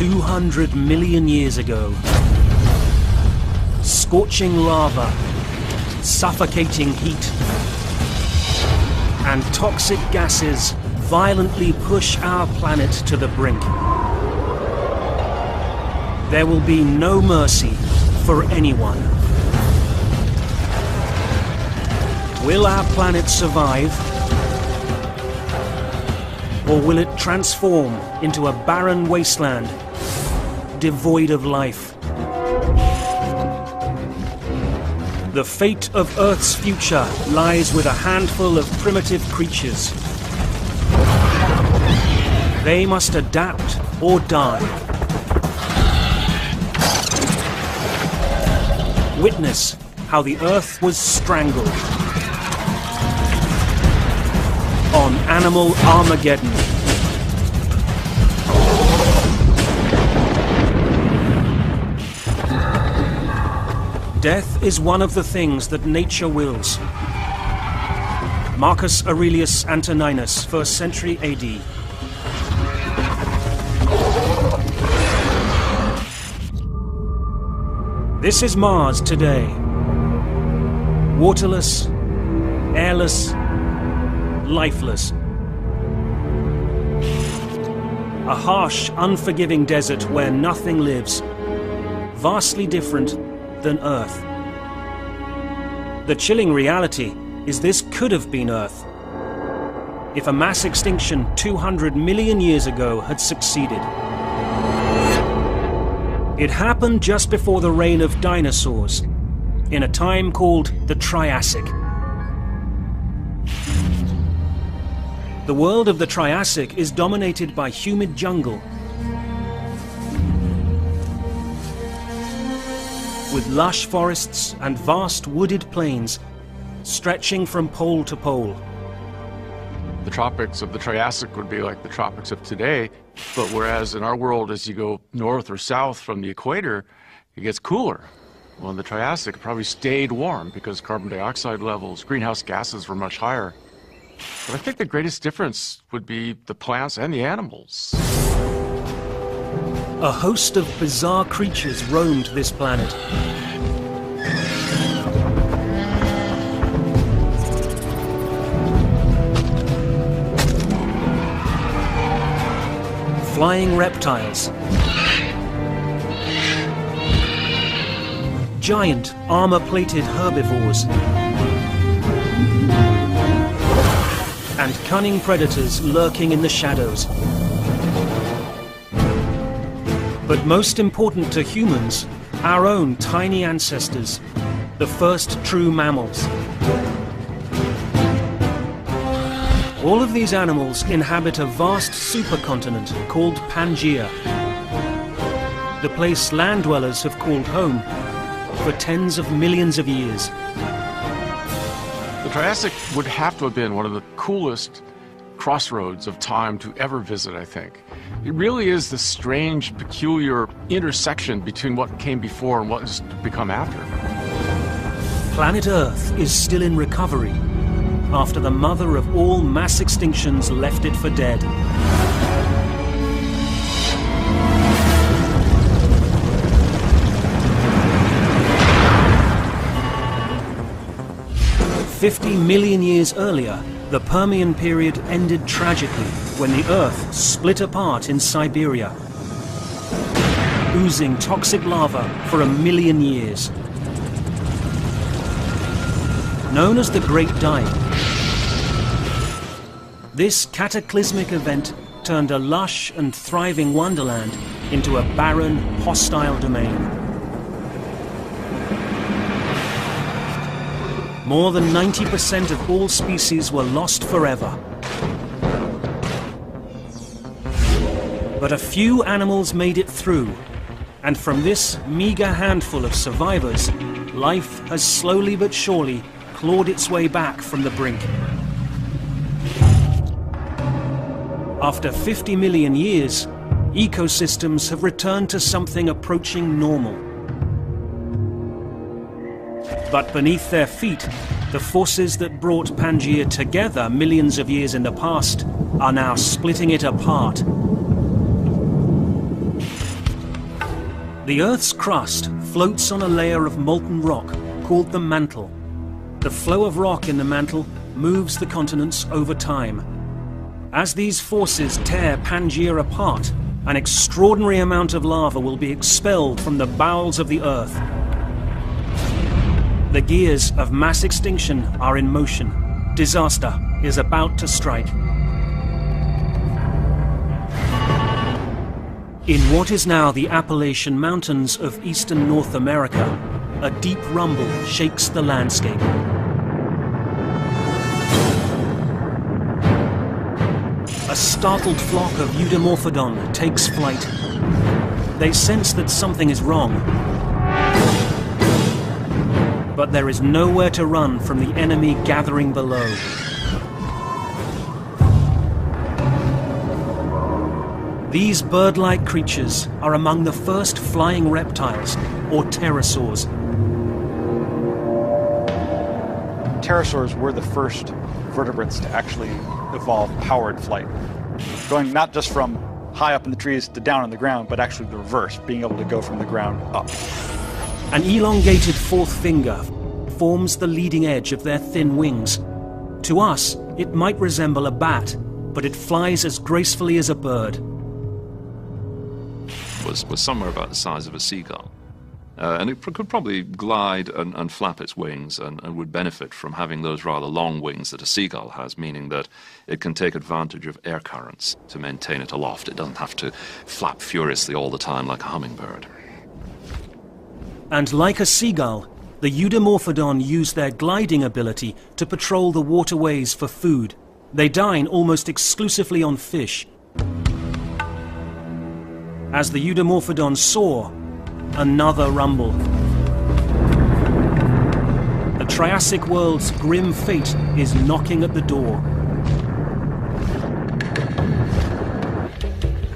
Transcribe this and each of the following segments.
200 million years ago. Scorching lava, suffocating heat, and toxic gases violently push our planet to the brink. There will be no mercy for anyone. Will our planet survive? Or will it transform into a barren wasteland, devoid of life? The fate of Earth's future lies with a handful of primitive creatures. They must adapt or die. Witness how the Earth was strangled on Animal Armageddon. Death is one of the things that nature wills. Marcus Aurelius Antoninus, 1st century AD. This is Mars today. Waterless, airless, lifeless. A harsh, unforgiving desert where nothing lives. Vastly different than Earth. The chilling reality is this could have been Earth if a mass extinction 200 million years ago had succeeded. It happened just before the reign of dinosaurs, in a time called the Triassic. The world of the Triassic is dominated by humid jungle, with lush forests and vast wooded plains stretching from pole to pole. The tropics of the Triassic would be like the tropics of today, but whereas in our world, as you go north or south from the equator, it gets cooler. Well, in the Triassic, it probably stayed warm because carbon dioxide levels, greenhouse gases were much higher. But I think the greatest difference would be the plants and the animals. A host of bizarre creatures roamed this planet. Flying reptiles, giant armor-plated herbivores, and cunning predators lurking in the shadows. But most important to humans, our own tiny ancestors, the first true mammals. All of these animals inhabit a vast supercontinent called Pangaea, the place land dwellers have called home for tens of millions of years. The Triassic would have to have been one of the coolest crossroads of time to ever visit, I think. It really is this strange, peculiar intersection between what came before and what has become after. Planet Earth is still in recovery after the mother of all mass extinctions left it for dead. "50 million years earlier, the Permian period ended tragically when the Earth split apart in Siberia, oozing toxic lava for 1 million years. Known as the Great Dying, this cataclysmic event turned a lush and thriving wonderland into a barren, hostile domain. More than 90% of all species were lost forever. But a few animals made it through, and from this meager handful of survivors, life has slowly but surely clawed its way back from the brink. After 50 million years, ecosystems have returned to something approaching normal. But beneath their feet, the forces that brought Pangaea together millions of years in the past are now splitting it apart. The Earth's crust floats on a layer of molten rock called the mantle. The flow of rock in the mantle moves the continents over time. As these forces tear Pangaea apart, an extraordinary amount of lava will be expelled from the bowels of the Earth. The gears of mass extinction are in motion. Disaster is about to strike. In what is now the Appalachian Mountains of eastern North America, a deep rumble shakes the landscape. A startled flock of Eudimorphodon takes flight. They sense that something is wrong. But there is nowhere to run from the enemy gathering below. These bird-like creatures are among the first flying reptiles, or pterosaurs. Pterosaurs were the first vertebrates to actually evolve powered flight. Going not just from high up in the trees to down on the ground, but actually the reverse, being able to go from the ground up. An elongated fourth finger forms the leading edge of their thin wings. To us, it might resemble a bat, but it flies as gracefully as a bird. Was somewhere about the size of a seagull. And it could probably glide and flap its wings and would benefit from having those rather long wings that a seagull has, meaning that it can take advantage of air currents to maintain it aloft. It doesn't have to flap furiously all the time like a hummingbird. And like a seagull, the Eudimorphodon use their gliding ability to patrol the waterways for food. They dine almost exclusively on fish. As the Eudimorphodon soar, another rumble. The Triassic world's grim fate is knocking at the door.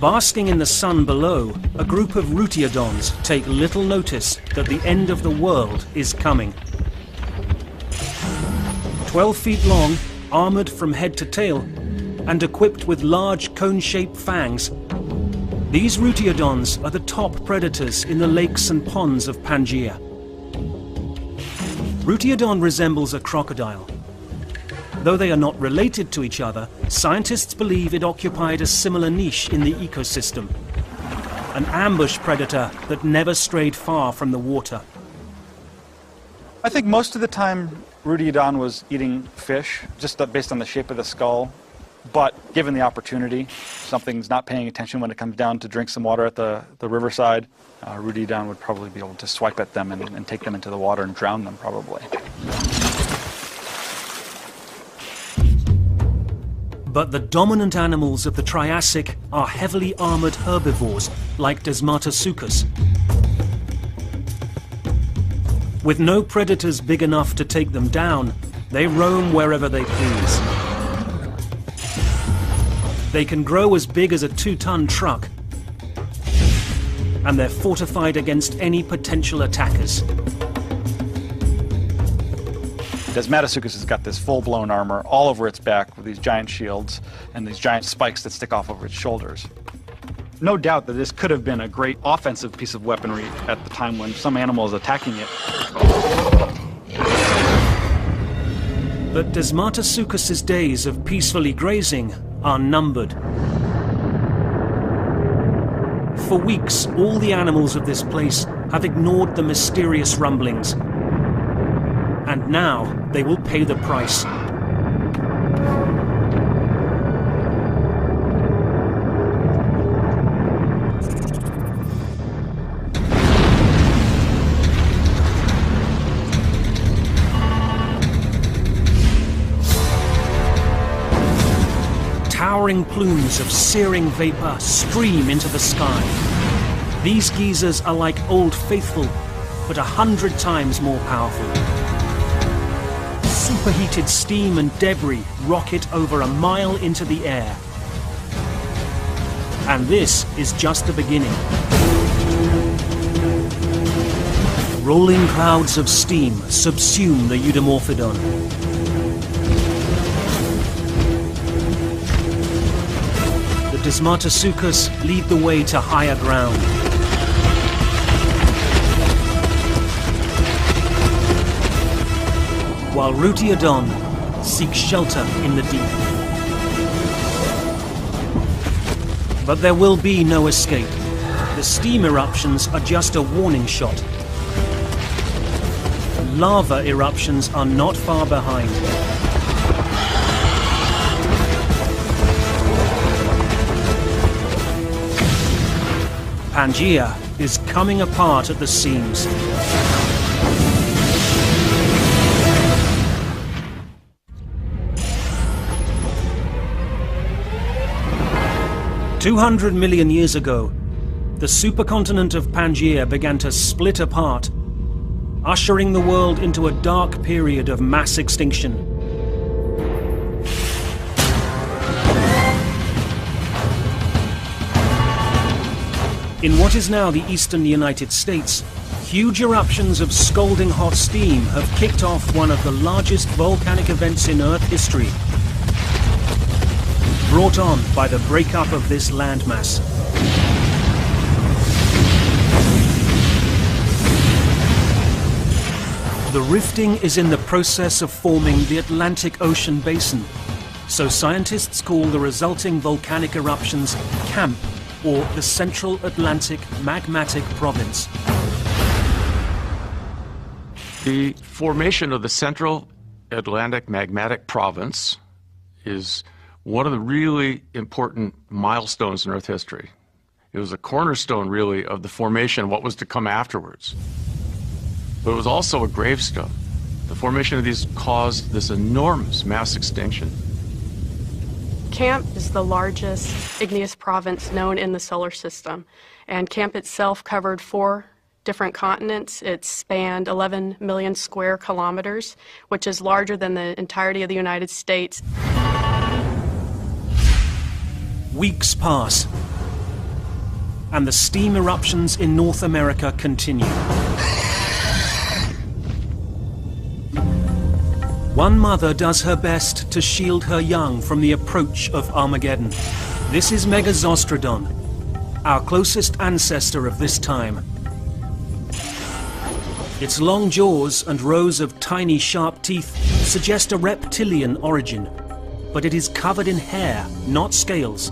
Basking in the sun below, a group of Rutiodons take little notice that the end of the world is coming. 12 feet long, armored from head to tail, and equipped with large cone-shaped fangs, these Rutiodons are the top predators in the lakes and ponds of Pangaea. Rutiodon resembles a crocodile. Though they are not related to each other, scientists believe it occupied a similar niche in the ecosystem. An ambush predator that never strayed far from the water. I think most of the time Rutiodon was eating fish, just based on the shape of the skull. But given the opportunity, something's not paying attention when it comes down to drink some water at the riverside, Rutiodon would probably be able to swipe at them and take them into the water and drown them, probably. But the dominant animals of the Triassic are heavily armored herbivores, like Desmatasuchus. With no predators big enough to take them down, they roam wherever they please. They can grow as big as a 2-ton truck, and they're fortified against any potential attackers. Desmatasuchus has got this full-blown armor all over its back with these giant shields and these giant spikes that stick off over its shoulders. No doubt that this could have been a great offensive piece of weaponry at the time when some animal is attacking it. But Desmatasuchus's days of peacefully grazing are numbered. For weeks, all the animals of this place have ignored the mysterious rumblings. And now they will pay the price. Towering plumes of searing vapor stream into the sky. These geysers are like Old Faithful, but 100 times more powerful. Superheated steam and debris rocket over a mile into the air. And this is just the beginning. Rolling clouds of steam subsume the Eudimorphodon. The Desmatasuchus lead the way to higher ground. while Rutiodon seeks shelter in the deep. But there will be no escape. The steam eruptions are just a warning shot. Lava eruptions are not far behind. Pangaea is coming apart at the seams. "200 million years ago, the supercontinent of Pangaea began to split apart, ushering the world into a dark period of mass extinction. In what is now the eastern United States, huge eruptions of scalding hot steam have kicked off one of the largest volcanic events in Earth history, brought on by the breakup of this landmass. The rifting is in the process of forming the Atlantic Ocean basin, so scientists call the resulting volcanic eruptions CAMP, or the Central Atlantic Magmatic Province. The formation of the Central Atlantic Magmatic Province is one of the really important milestones in Earth history. It was a cornerstone, really, of the formation of what was to come afterwards. But it was also a gravestone. The formation of these caused this enormous mass extinction. CAMP is the largest igneous province known in the solar system, and CAMP itself covered 4 different continents. It spanned 11 million square kilometers, which is larger than the entirety of the United States. Weeks pass, and the steam eruptions in North America continue. One mother does her best to shield her young from the approach of Armageddon. This is Megazostrodon, our closest ancestor of this time. Its long jaws and rows of tiny sharp teeth suggest a reptilian origin, but it is covered in hair, not scales.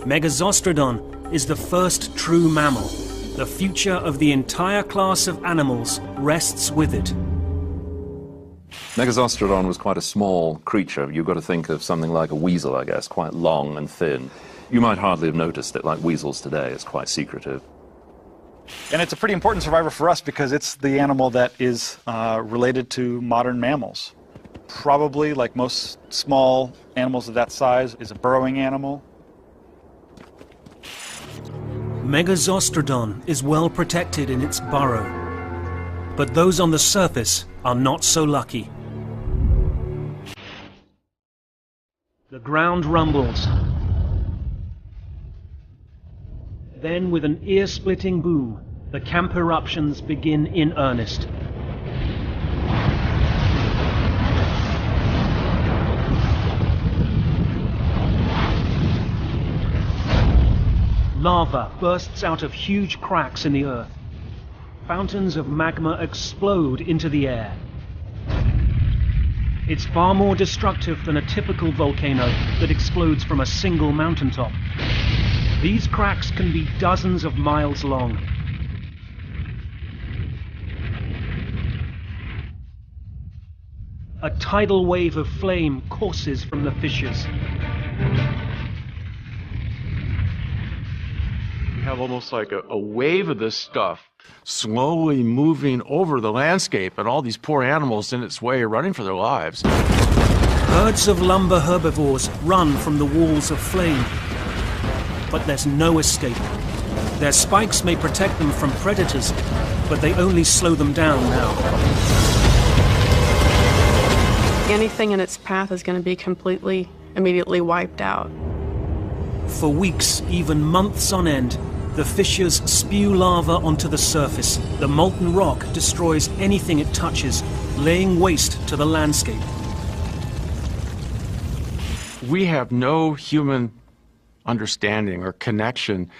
Megazostrodon is the first true mammal. The future of the entire class of animals rests with it. Megazostrodon was quite a small creature. You've got to think of something like a weasel, I guess, quite long and thin. You might hardly have noticed it, like weasels today. It's quite secretive. And it's a pretty important survivor for us because it's the animal that is related to modern mammals. Probably, like most small animals of that size, is a burrowing animal. Megazostrodon is well protected in its burrow, but those on the surface are not so lucky. The ground rumbles. Then, with an ear-splitting boom, the camp eruptions begin in earnest. Lava bursts out of huge cracks in the earth. Fountains of magma explode into the air. It's far more destructive than a typical volcano that explodes from a single mountaintop. These cracks can be dozens of miles long. A tidal wave of flame courses from the fissures. You have almost like a wave of this stuff slowly moving over the landscape, and all these poor animals in its way running for their lives. Herds of lumber herbivores run from the walls of flame, but there's no escape. Their spikes may protect them from predators, but they only slow them down now. Anything in its path is going to be completely, immediately wiped out. For weeks, even months on end, the fissures spew lava onto the surface. The molten rock destroys anything it touches, laying waste to the landscape. We have no human understanding or connection